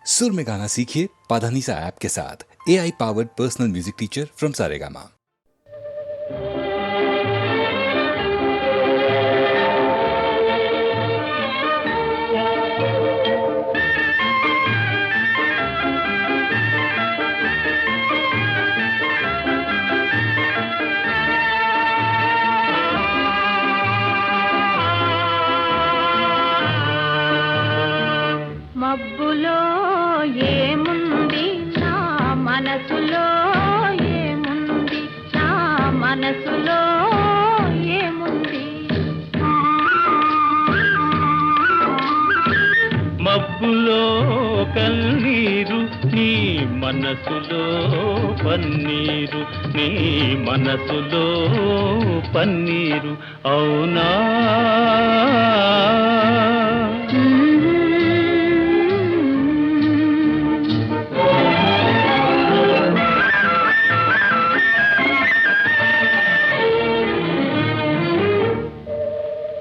सुर में गाना सीखिए पाधानीसा ऐप के साथ। AI powered personal music teacher from Saregama. మబ్బులో ఏముంది నా మనసులో ఏముంది నా మనసులో ఏముంది మబ్బులో కన్నీరు నీ మనసులో పన్నీరు నీ మనసులో పన్నీరు అవునా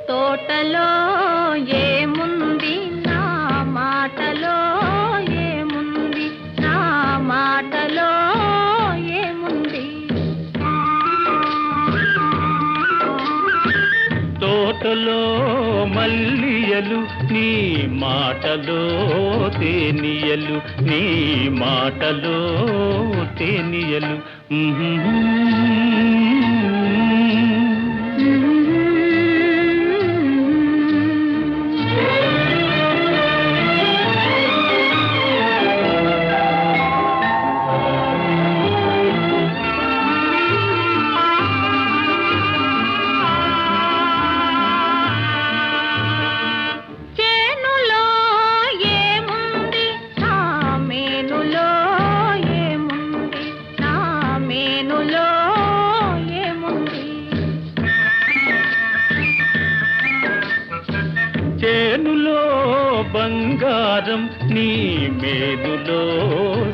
తోటలో ఏముంది నా మాటలో ఏముంది నా మాటలో ఏముంది తోటలో మల్లియలు నీ మాటలో తేనియలు నీ మాటలో తేనియలు చేనులో ఏముంది నా మేనులో ఏముంది నా మేనులో ఏముంది చేనులో బంగారం నీ మేనులో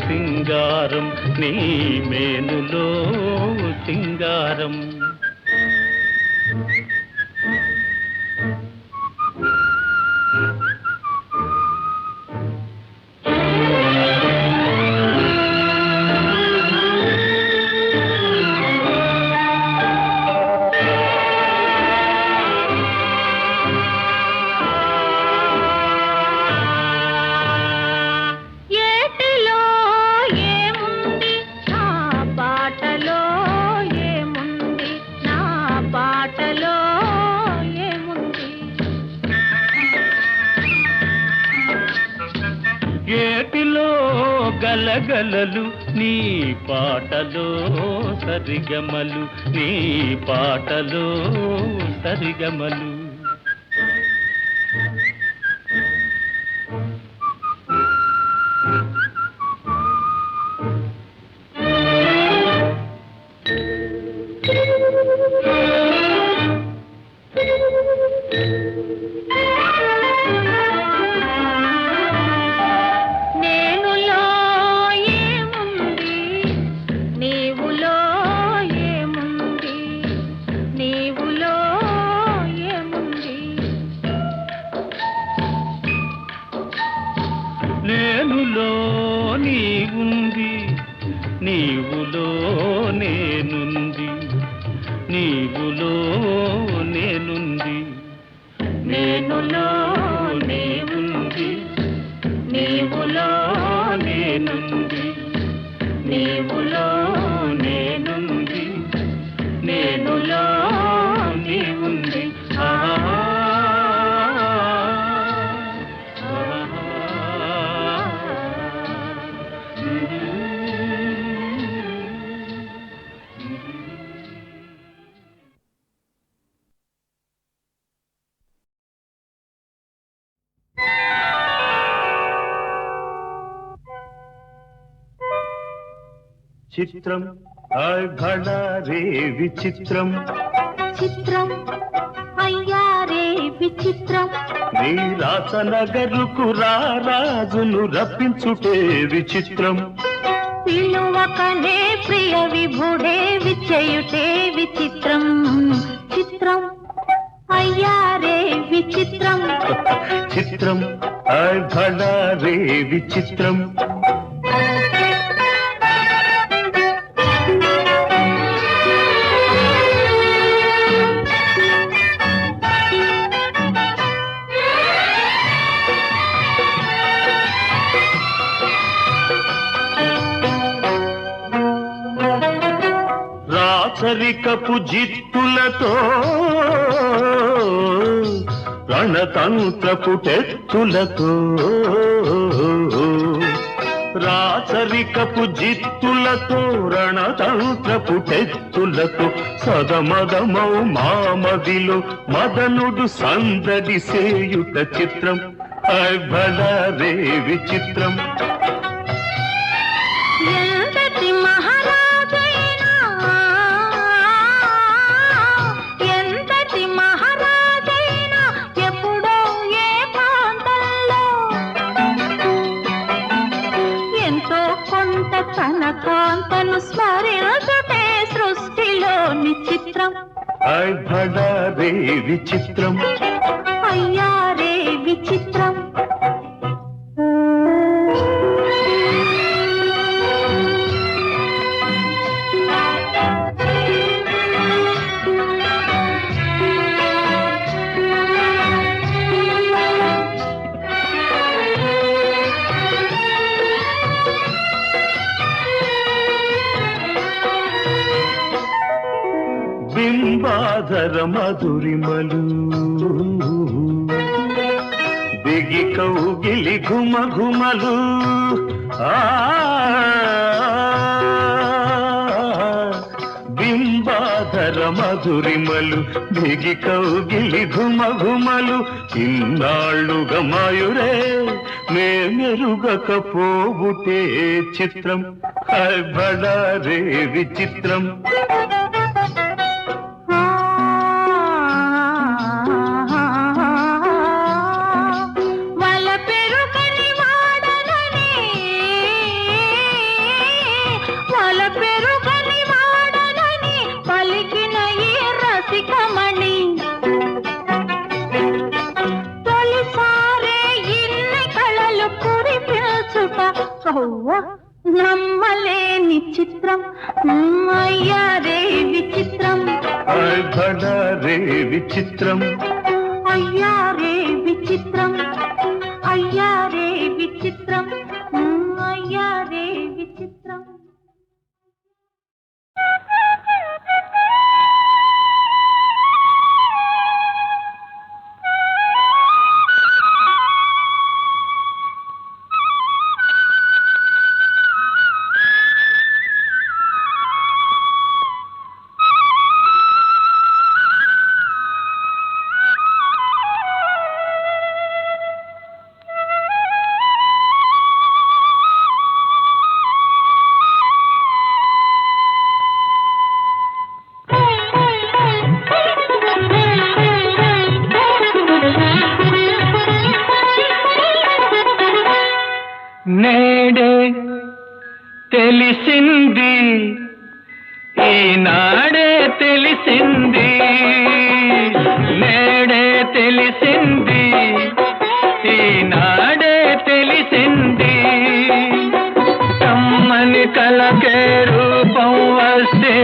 సింగారం నీ మేనులో సింగారం ఏటిలో ఏముంది నా పాటలో ఏముంది నా పాటలో ఏముంది ఏటిలో గలగలలు నీ పాటలో సరిగమలు నీ పాటలో సరిగమలు నేనులో ఏముంది నీవులో ఏముంది నీవులో ఏముంది నేనులో నీవుంది నీవులో నేనుంది నీవులో నేనుంది నేనులో నీవుంది నీవులో నేనుంది నీవులో నేనుంది నేనులో నీవుంది చిత్రం ఘడ రే విచిత్రం చిత్రం అయ్యారే విచిత్రం నీ రాసనగరుకు రాజును రప్పించుటే విచిత్రం పిలువకనే ప్రియ విభుడే విచయుటే విచిత్రం చిత్రం అయ్యారే విచిత్రం చిత్రం భళా రే విచిత్రం. రాచరికపు జిత్తులతో రణతంత్రపు టెత్తులతో రాచరికపు జిత్తులతో రణతంత్రపు టెత్తులతో సదమదమౌ మామదిలో మదనుడు సందడి సేయుట చిత్రం. భళా రే విచిత్రం. ఎంతటి మహారాజైనా ఎంతటి మహారాజైనా ఎప్పుడో ఏ ప్రాంతంలో ఎంతో కొంత తన కాంతను స్మరించుటే సృష్టిలోని చిత్రం. భళా రే విచిత్రం. అయ్యా రే విచిత్రం. బింబాధర మధురిమలు దిగి కౌగిలి ఘుమ ఘుమలు బింబాధర మధురిమలు దిగి కౌగిలి ఘుమ ఘుమలు ఇన్నాళ్ళుగా మాయురే మెరుగకపోవుటే చిత్రం. భళా రే విచిత్రం. నమ్మలేని చిత్రం. అయ్యా రే విచిత్రం. భళా రే విచిత్రం. అయ్యా రే విచిత్రం. అయ్యా రే విచిత్రం. అయ్యా రే విచిత్రం. నేడే తెలిసింది ఈనాడే తెలిసింది నేడే తెలిసింది ఈనాడే తెలిసింది కమ్మని కలకే రూపం వస్తే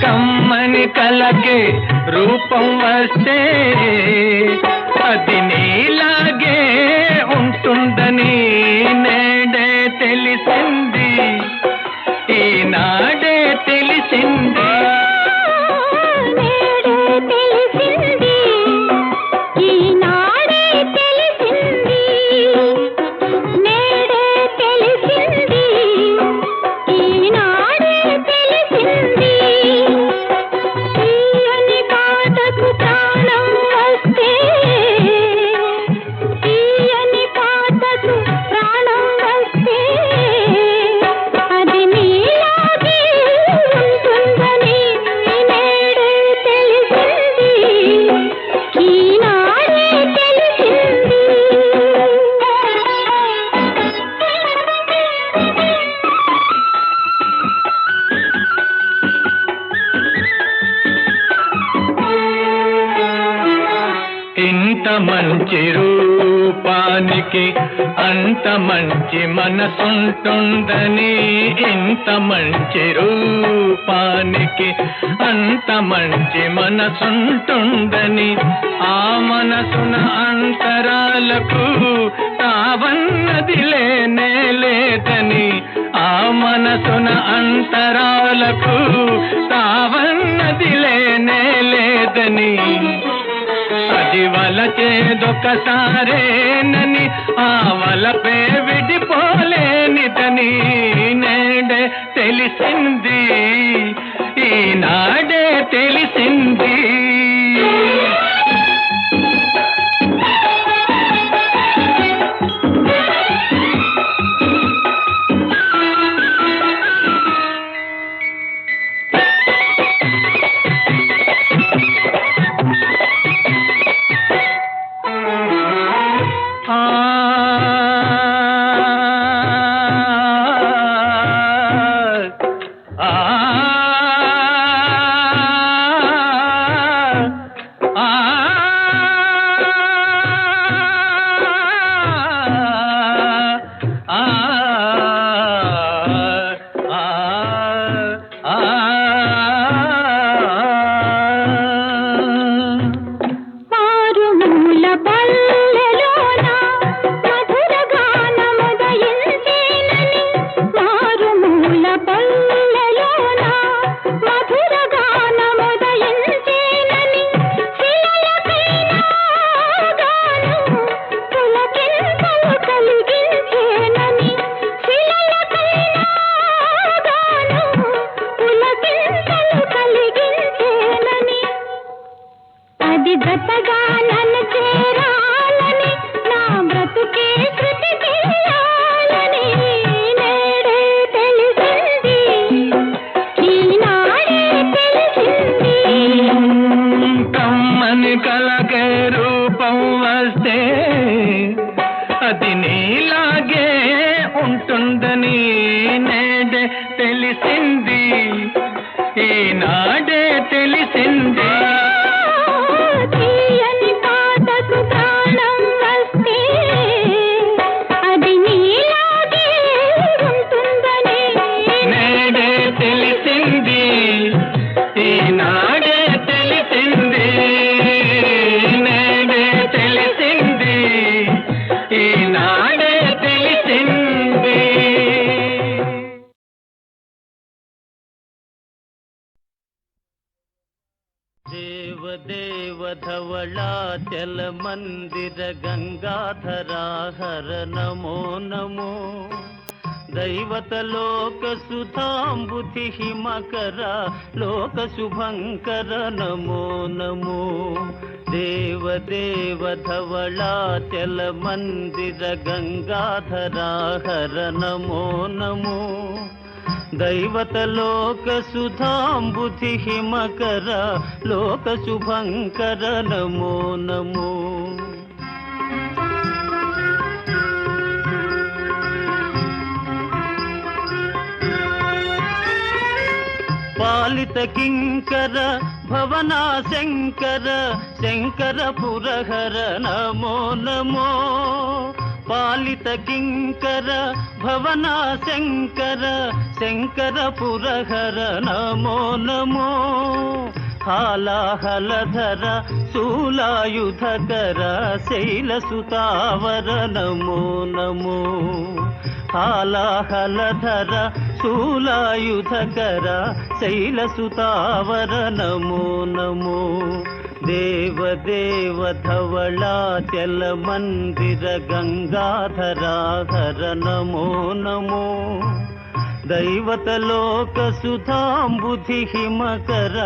కమ్మని కలకే రూపం వస్తే అది నీలాగే ఉంటుందని నేడే తెలిసింది ఈనాడే తెలిసింది ఇంత మంచి రూపం కళకి అంత మంచి మనసుంటుందని, ఇంత మంచి రూపానికి అంత మంచి మనసుంటుందని, ఆ మనసున అంతరాలకు తావన్నది లేనే లేదని, ఆ మనసున అంతరాలకు తావన్నది లేనే లేదని, అది వలచేదొకసారేనని ఆ వలపే విడిపోలేనిదని నేడే తెలిసింది, ఈనాడే తెలిసింది. దేవధవళాచల మందిర గంగాధరా హర నమో నమో, దైవత లోక సుధాంబుధి హిమకర లోక శుభంకర నమో నమో. దేవధవళాచల మందిర గంగాధరా హర నమో నమో, దైవత లోక సుధాంబుధి హిమకర లోక శుభంకర నమో నమో. పాలిత కింకర భవనా శంకర శంకర పురహర నమో నమో, పాలిత కింకర భవనా శంకర శంకర పురహర నమో నమో. హాలాహలధర శూలాయుధకర శైలసుతావర నమో నమో, హాలాహలధర శూలాయుధకర శైలసుతావర నమో నమో. దేవధవళాచల మందిర గంగాధరా హర నమో నమో, దైవత లోక సుధాంబుధి హిమకర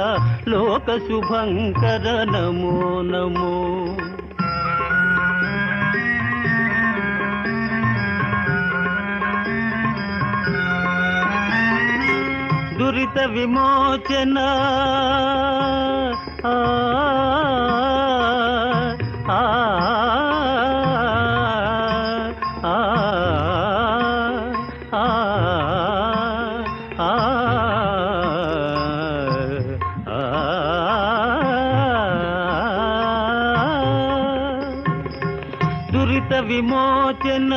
లోక శుభంకర నమో నమో. దురిత విమోచన దురిత విమోచన విమోచన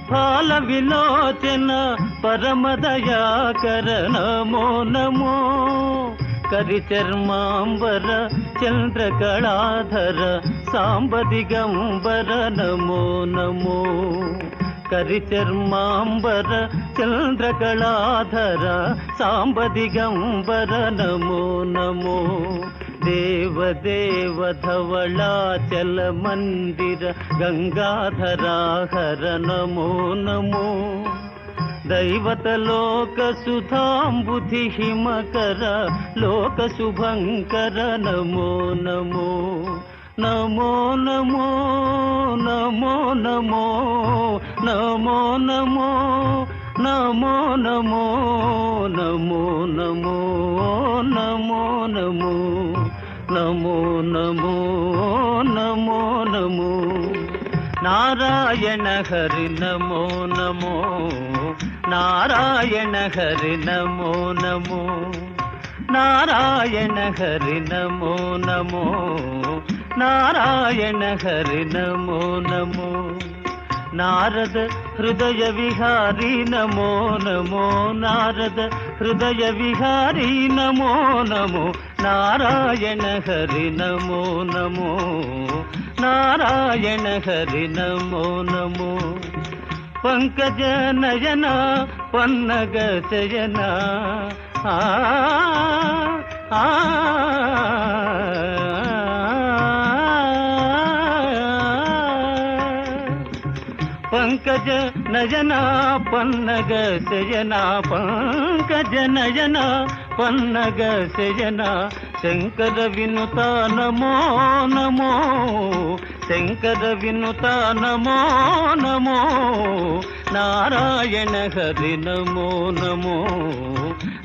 ఫాల విలోచన పరమదయాకర నమో నమో కరిచర్మాంబర చంద్రకళాధర సాంబ దిగంబర నమో నమో కరిచర్మాంబర చంద్రకళాధర సాంబ దిగంబర నమో నమో దేవదేవ ధవళాచల మందిర గంగాధరాహర నమో నమో దైవత లోక సుధాంబుధి హిమకర లోక శుభంకర నమో నమో నమో నమో నమో నమో నమో నమో నమో నమో నమో నమో నమో నమో నమో నమో నమో నమో నారాయణ హరి నమో నమో నారాయణ హరి నమో నమో నారాయణ హరి నమో నమో నారాయణ హరి నమో నమో నారద హృదయ విహారీ నమో నమో నారద హృదయ విహారీ నమో నమో నారాయణ హరి నమో నమో నారాయణ హరి నమో నమో పంకజ నయన పన్నగ శయన పంకజ నయన పన్నగ శయన పంకజ నయన పన్నగ శయన శంకర వినుత నమో నమో శంకర వినుత నమో నమో నారాయణ హరి నమో నమో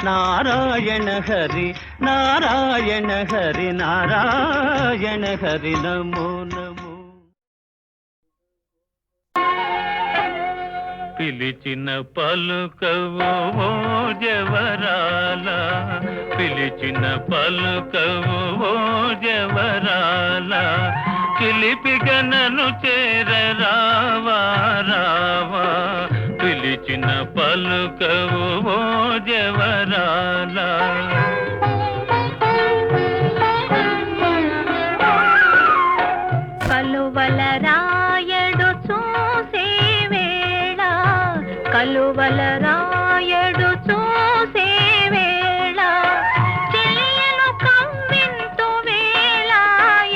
నారాయణ హరి నారాయణ హరి నారాయణ హరి నమో నమో పిలిచిన పలుకవో ఓ జవరాల పిలిచిన పలుకవో ఓ జవరాల చిలిపిగనను చేర రావా రావా పిలిచిన పలుకవో ఓ జవరాల కలువల రాయడు చూసే వేళ కలువల రాయడు చూసే వేళ చెలియను కవ్వింతు వేళ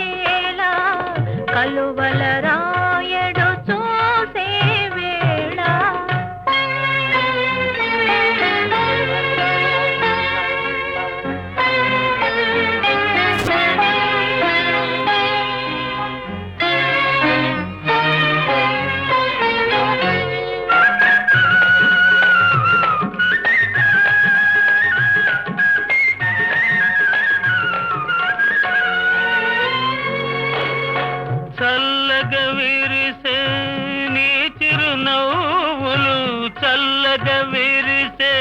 ఏళ కలువల రాయడు చూసే వేళ చల్లగా విరిసే నీ చిరునవ్వులు చల్లగా విరిసే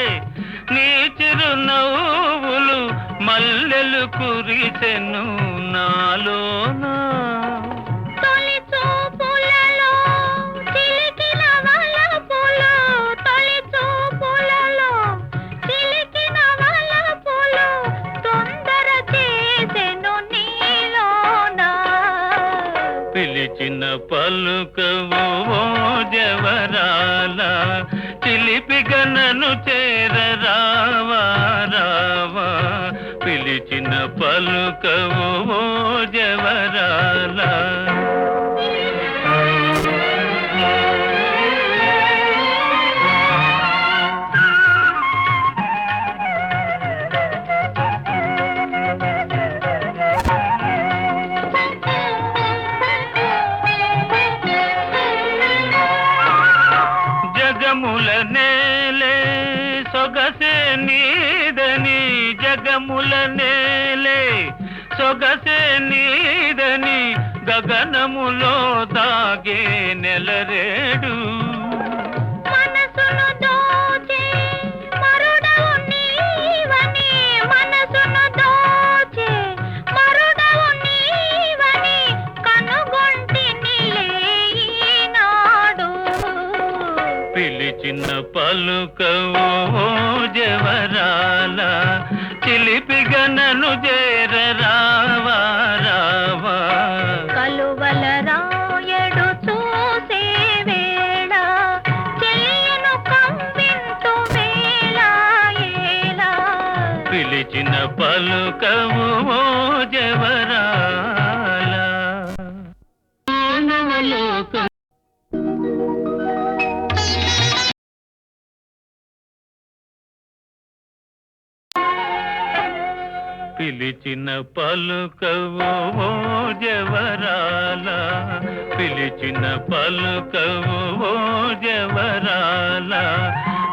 నీ చిరునవ్వులు మల్లెలు కురిసెను నాలోనా తొలి చూపులలో చిలికిన వలపులు తొలి చూపులలో చిలికిన వలపులు తొందర చేసెను నీలోనా పిలిచిన పలుకవో ఓ జవరాల చిలిపిగనను చేర రావా రావా పిలిచిన పలుకవో ఓ జవరాల జగముల నేలే సొగసే నీదని జగముల నేలే సొగసే నీదని గగనములో దాగే నెలరేడు మనసును దోచే మరుడవు నీవని మనసును దోచే మరుడవు నీవని కనుగొంటినిలే ఈనాడు పిలిచిన పలుకవో జవరాల చిలిపిగా నన్ను చేర రావా రావా కలువల రాయడు చూసే వేళ చెలియను కవ్వింతు వేళ ఏలా పిలిచిన పలుకవో జవరాల పిలిచిన పలుకవో జవరాల పిలిచిన పలుకవో జవరాల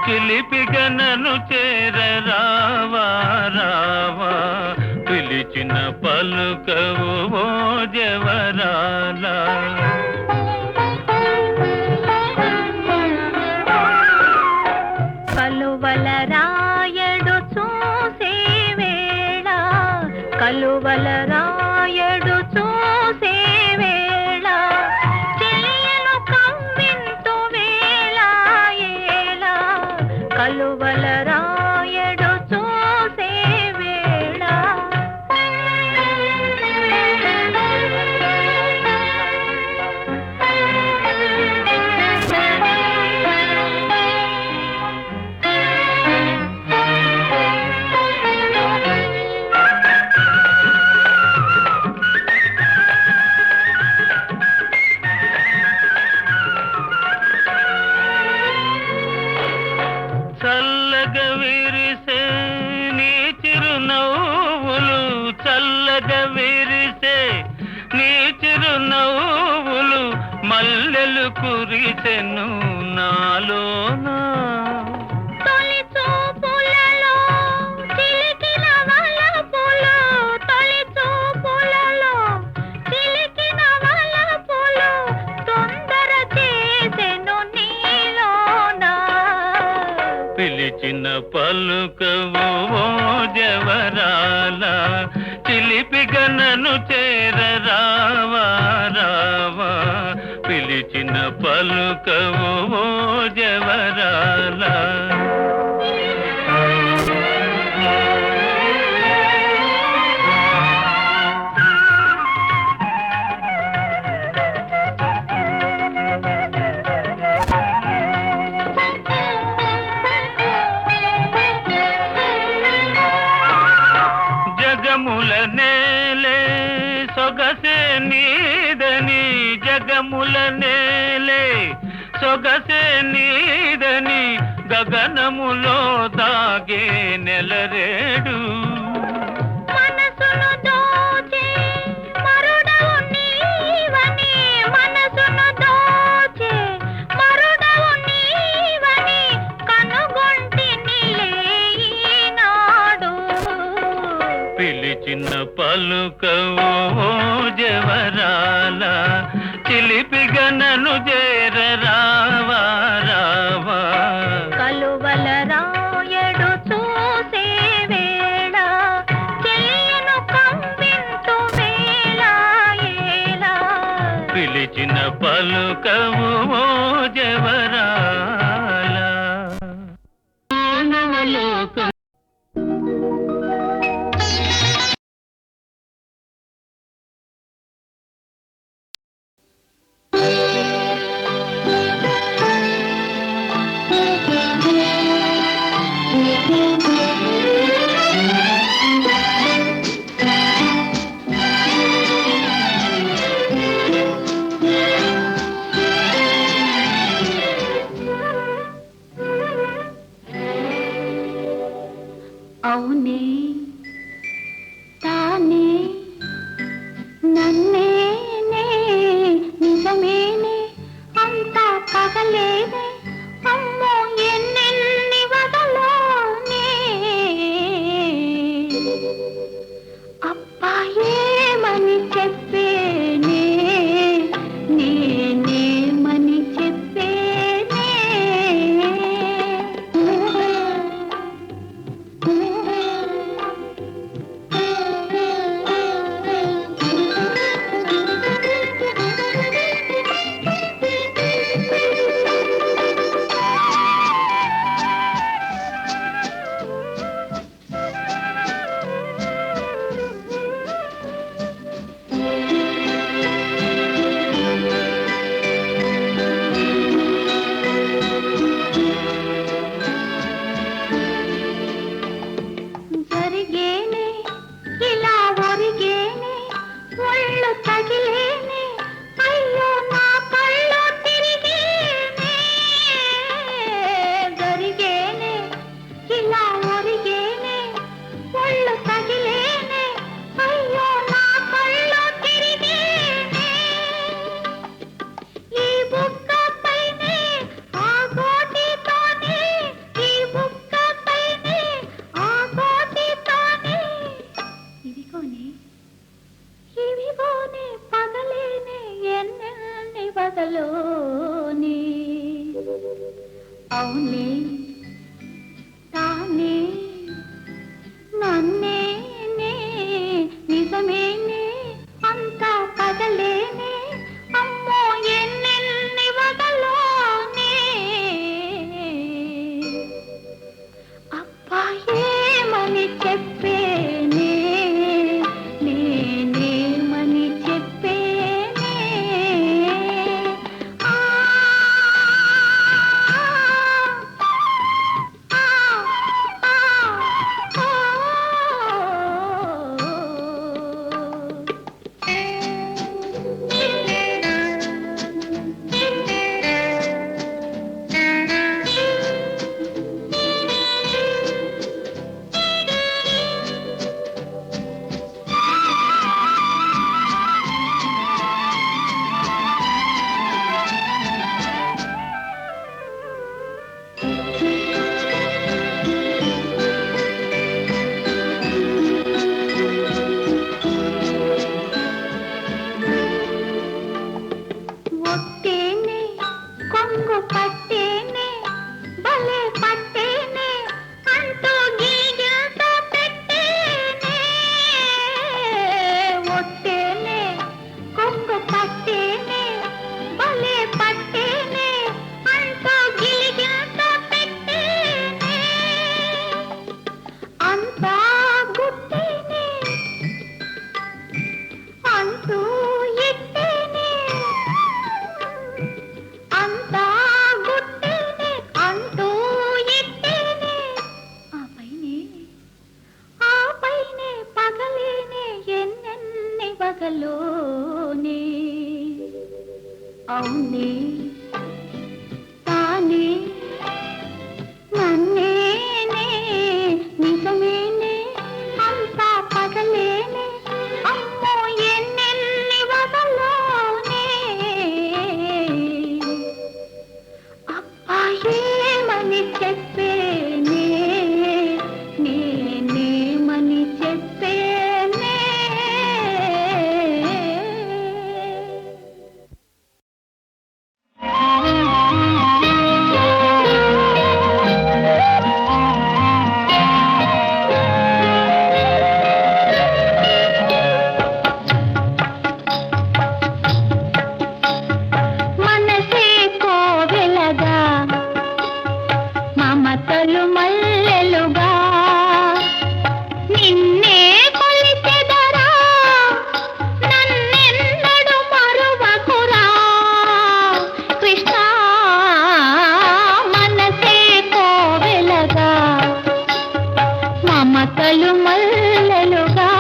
చిలిపిగా నన్ను చేర రావా రావా పిలిచిన పలుకవో జవరాల కలువల రాయడు చూసే వేళ కలువల రాయడు చూసే వేళ చెలియను కవ్వింతు వేళ ఏలా కలువల రాయడు చూసే వేళ చల్లగా విరిసే నీ చిరునవ్వులు చల్లగా విరిసే నీ చిరునవ్వులు మల్లెలు కురిసెను నాలోనా తొలి చూపులలో చిలికిన వలపులు తొలి చూపులలో చిలికిన వలపులు తొందర చేసెను నీలోనా పిలిచిన పలుకవో జవరాల చిలిపిగా నన్ను చేర రావా రావా పిలిచిన పలుకవో జవరాల జగముల నేలే సొగసే నీదని జగముల నేలే సొగసే నీదని గగనములో దాగే నెలరేడు మనసును దోచే మరుడవు నీవని మనసును దోచే మరుడవు నీవని కనుగొంటినిలే ఈనాడు పిలిచిన పలుకవో జవరాల చిలిపిగా నన్ను చేర రావా రావా కలువల రాయడు చూసే వేళ చెలియను కవ్వింతు వేళ ఏలా పిలిచిన పలుకవో జవరాల అవునే తానే నన్నేనే నిజమేనే అంతా కదలేనే అమ్మో ఎన్నెన్ని వదలోనే అబ్బాయేమని చెప్పేనే నేనేమని చెప్పేనే అవునే తానే నన్నేనే నిజమేనే అంతా పగలేనే అమ్మో ఎన్నెన్ని వగలోనే అబ్బా ఏమని చెప్పేనే నేనేమని చెప్పేనే ఆ ఒట్టేనే కొంగు పట్టేనే భలే పట్టేనే అంటూ గీగిలతో పెట్టేనే ఒట్టేనే కొంగు పట్టేనే భలే పట్టేనే అంటూ గిలిగిలతో పెట్టేనే అంతా గుట్టేనే అంటూ ఎట్టేనే అంతా గుట్టేనే అంటూ ఎట్టేనే ఆ పైనే పగలేనే ఎన్నెన్ని వగలోనే అవునే తానే నన్నేనే నిజమేనే అంతా పగలేనే అమ్మో ఎన్నెన్ని వగలోనే అబ్బా ఏమని చెప్పేనే నేనేమని చెప్పేనే మనసే కోవెలగా మమతలు మల్లెలుగా నిన్నే కొలిచెదరా నన్నెన్నడు మరువకురా కృష్ణ మనసే కోవెలగా మమతలు మల్లెలుగా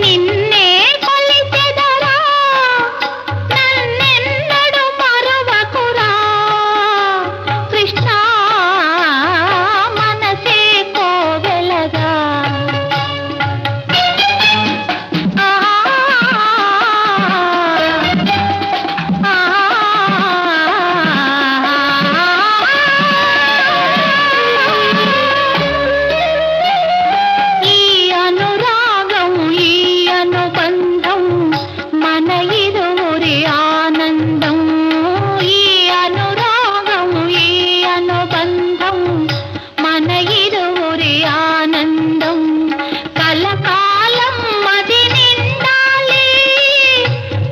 నిన్నే కొలిచెదరా నన్నెన్నడు మరువకురా కృష్ణ మనసే కోవెలగా ఆ ఈ అనురాగం ఈ అనుబంధం మన ఇరువురి ఆనందం ఈ అనురాగం ఈ అనుబంధం మన ఇరువురి ఆనందం కలకాలం మది నిండాలి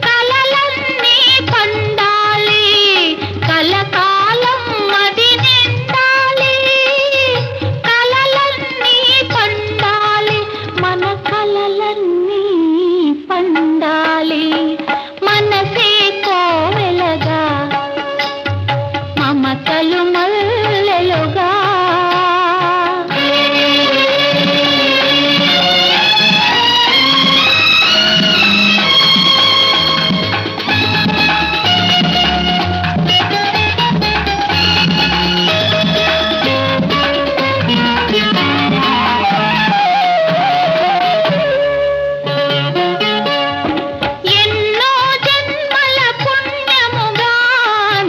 కలలన్నీ పండాలి కలకాలం మది నిండాలి కలలన్నీ పండాలి మన కలలన్నీ పండాలి మనసే కోవెలగా మమతలు మల్లెలుగా ఎన్నో జన్మల పుణ్యముగా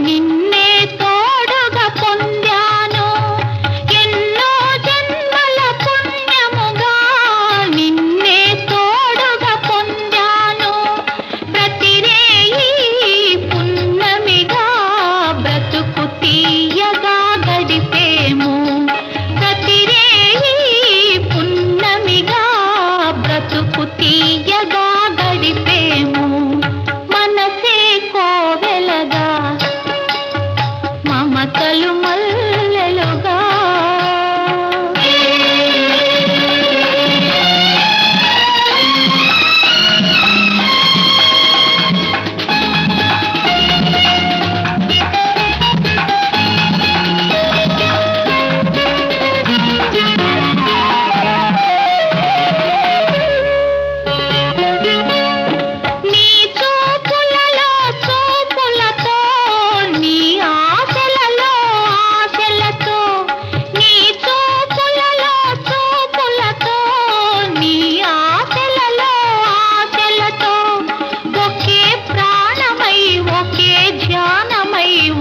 నిన్నే తోడుగా మమతలు మల్లెలుగా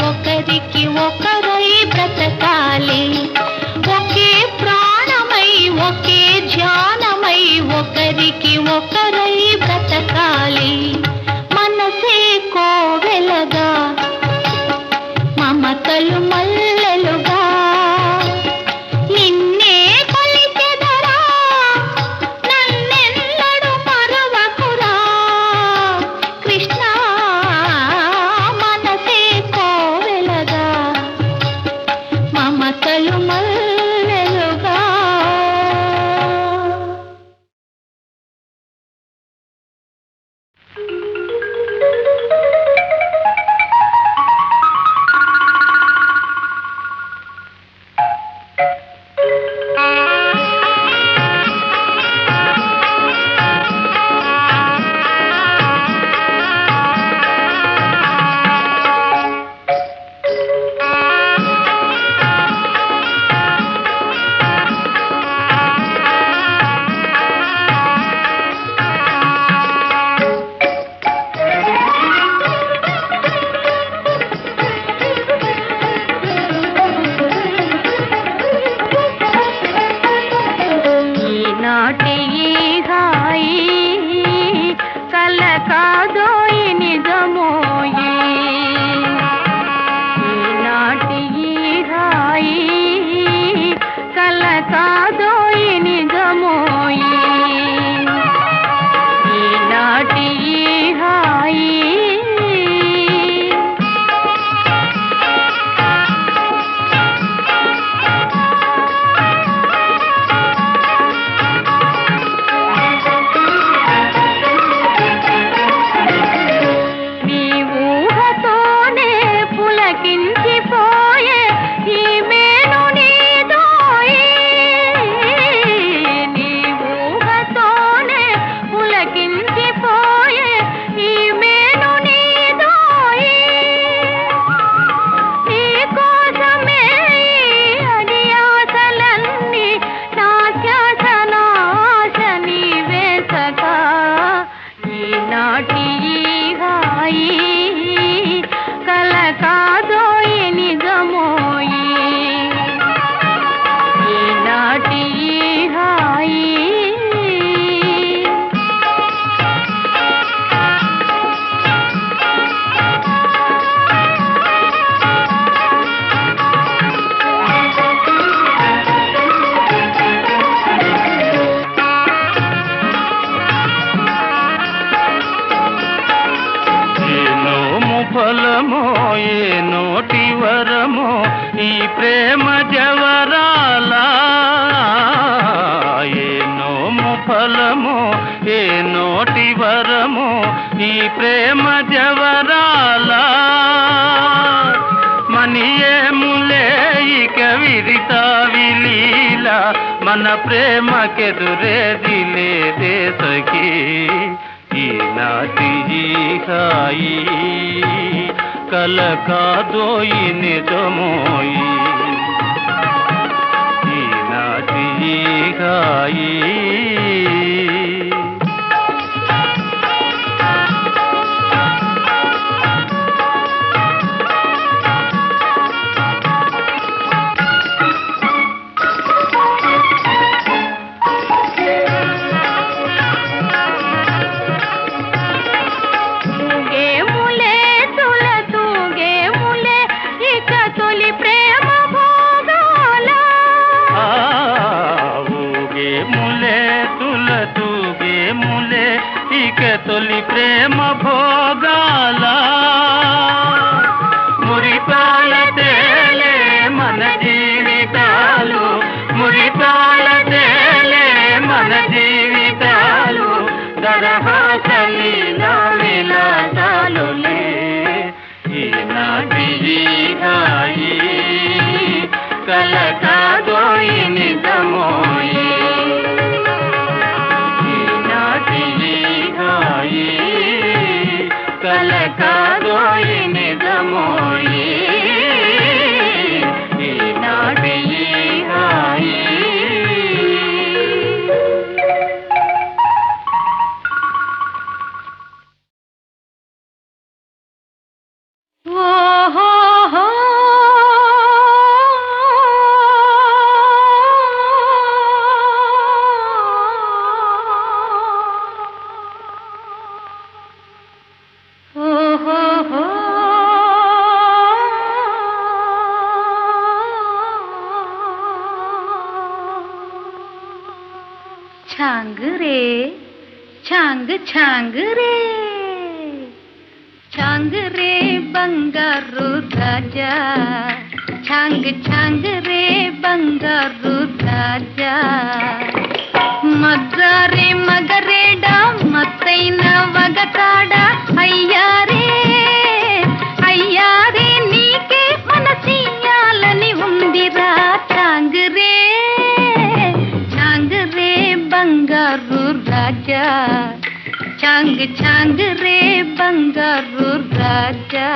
ఒకరికి ఒకరై బ్రతకాలి ఒకే ప్రాణమై ఒకే ధ్యానమై ఒకరికి ఒకరై బ్రతకాలి మనసే కోవెలగా మమతలు మల్లెలుగా నిన్నే కొలిచెదరా నన్నెన్నడు మరువకురా కృష్ణ మమతలు మల్లెలుగా ఫలమో ఏ నోటి వరమో ఈ ప్రేమ జవరాల ఏ నోము ఫలమో ఏ నోటి వరమో ఈ ప్రేమ జవరాల మనియేములే ఇక విరితా విలీల మన ప్రేమకెదురేది లేదే సఖీ ఈనాటి ఈ హాయి కల కాదోయి నిజమోయి ఈనాటి ఈ హాయి తొలి ప్రేమ భోగాల మురిపాల కల కాదోయి నిజమోయి ఈనాటి ఈ హాయి కల కాదోయి నిజమోయి ఈనాటి ఈ హాయి छांग रे छांग छांग रे छांग रे बंगारू राजा छांग छांग रे बंगारू राजा मज्जारे मगरेडा मत्तैन वगताड अय्यारे अय्यारे नीके मनसियाలని ఉందిరా छांग रे बंगारू राजा छांग छांग रे बंगारू राजा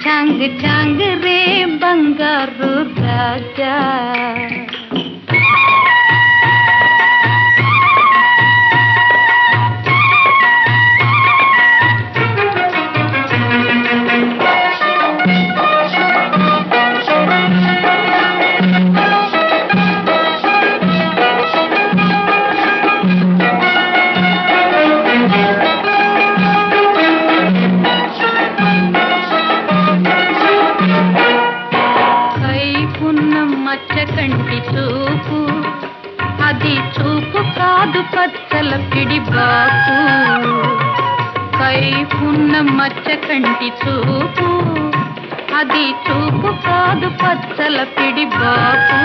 छांग छांग रे बंगारू राजा కంటి చూపు అది చూపు కాదు పచ్చల పిడిబాకు కైపున్న మచ్చ కంటి చూపు అది చూపు కాదు పచ్చల పిడిబాకు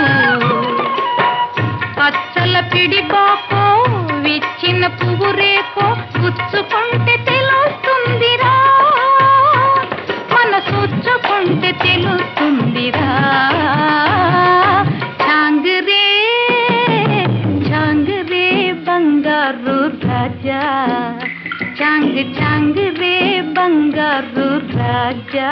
పచ్చల పిడిబాకు విచ్చిన పువ్వు రేకో గుచ్చుకుంటే తెలుస్తుందిరా మనసుచ్చుకుంటే తెలుస్తుందిరా बंगारू राजा छांग छांग रे बंगारू राजा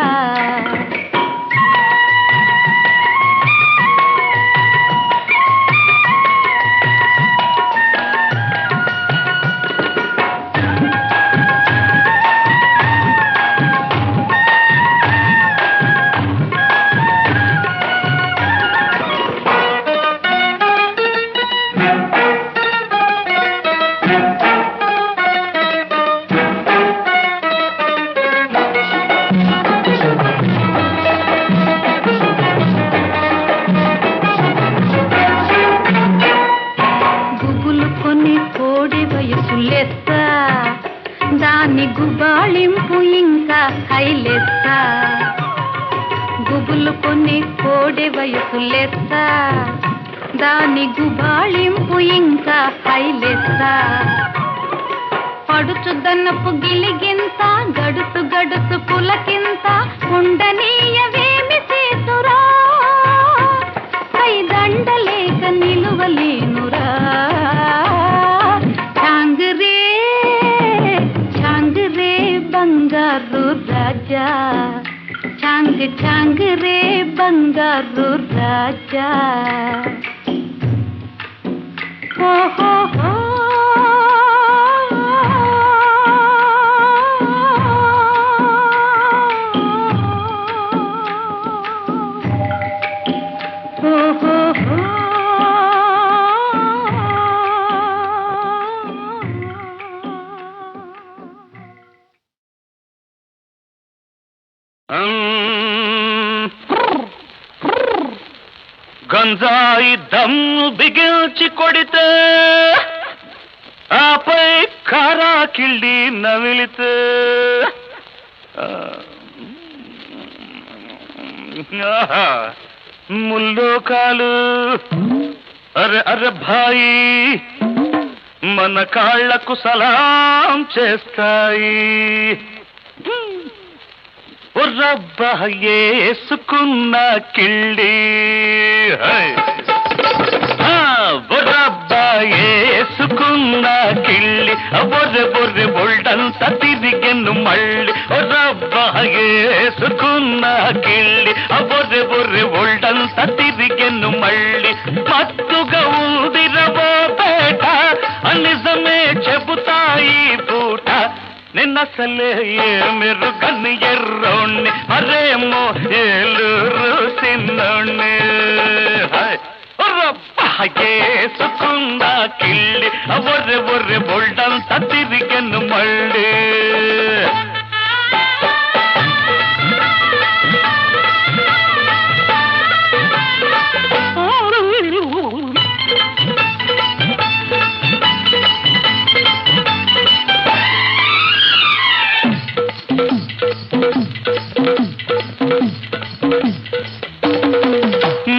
దాని గుబాళింపు ఇంకా హైలెత్త గుబులు కొన్ని కోడె వయసు లెత్త దాని గుబాళింపు ఇంకా హైలెత్త పడుచుదన్నపు గిలిగింత గడుసు గడుసు పులకింత ఉండనీయవేమి చేతురా కై దండలేక నిలువలేనురా ఛాంగ్ ఛాంగ్ రే బంగారు రాజా ఓహో గంజాయి దమ్ము బిగిల్చి కొడితే ఆపై కారా కిళ్ళి నవిలితే ముల్లోకాలు అరే అరే భాయి మన కాళ్లకు సలాం చేస్తాయి రబ్బా ఏసుకున్న కిళ్ళి రబ్బా ఏసుకున్న కిళ్ళి బొర్రె బొర్రె బొల్డంత తిరిగెను మళ్ళీ రబ్బా ఏసుకున్న కిళ్ళి బొర్రె బొర్రె బొల్డంత తిరిగెను మళ్ళీ మత్తుగా ఉందిరవో పేట నిజమే చెబుతాయి పూట నిన్నసలే మీరు కన్ను ఎర్రోణ్ణి మరేమో ఏలూరు సిన్నోణ్ణి ఏసుకున్న కిళ్ళి బొర్రె బొర్రె బొల్డంత తిరిగెను మళ్ళీ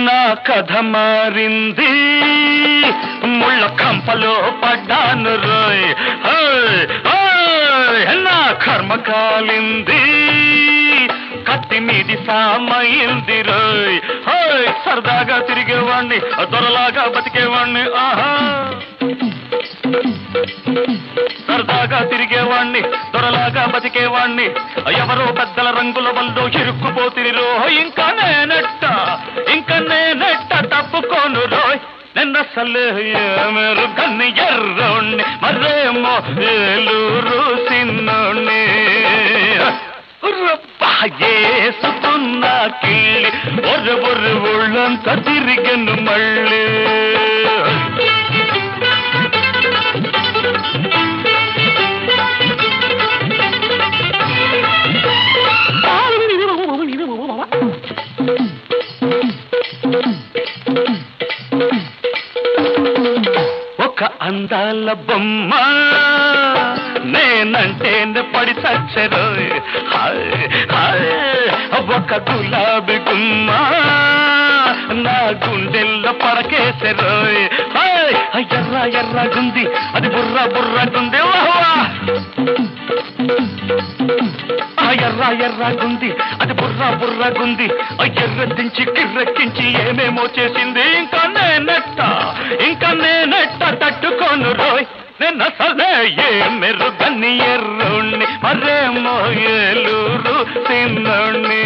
నా కథ మారింది ముళ్ళ కంపలో పడ్డాను రోయ్ నా కర్మ కాలింది కత్తి మీది సామైంది రోయ్ సరదాగా తిరిగేవాణ్ణి దొరలాగా బతికేవాణ్ణి ఆహా సరదాగా తిరిగేవాణ్ణి దొరలాగా బతికేవాణ్ణి ఎవరో పెద్దల రంగుల వల్లో ఇరుక్కుపోతిరో ఇంకా నేనెట్ట తప్పుకోను రోయ్ నిన్నసలే మీరు కన్ను ఎర్రోణ్ణి మరేమో ఏలూరు సిన్నోణ్ణి ఏసుకున్న కిళ్ళి బొర్రె బొర్రె ఒళ్ళంతా తిరిగెను మళ్ళీ ఒక అందాల బొమ్మ నేనంటే పడి చచ్చరు ఒక గులాబీ గుమ్మ నా గుండెల్లో పడకేసరు ఎర్ర ఎర్రగుంది అది బుర్ర బుర్రగుంది ఎర్ర ఎర్రగుంది అది బుర్ర బుర్రగుంది ఎర్రెత్తించి కిర్రెక్కించి ఏమేమో చేసింది ఇంకా నేనెట్ట తట్టుకోను రోయ్ నిన్నసలే మెరుగని ఎర్రోణ్ణి మరేమో ఏలూరు సిన్నోణ్ణి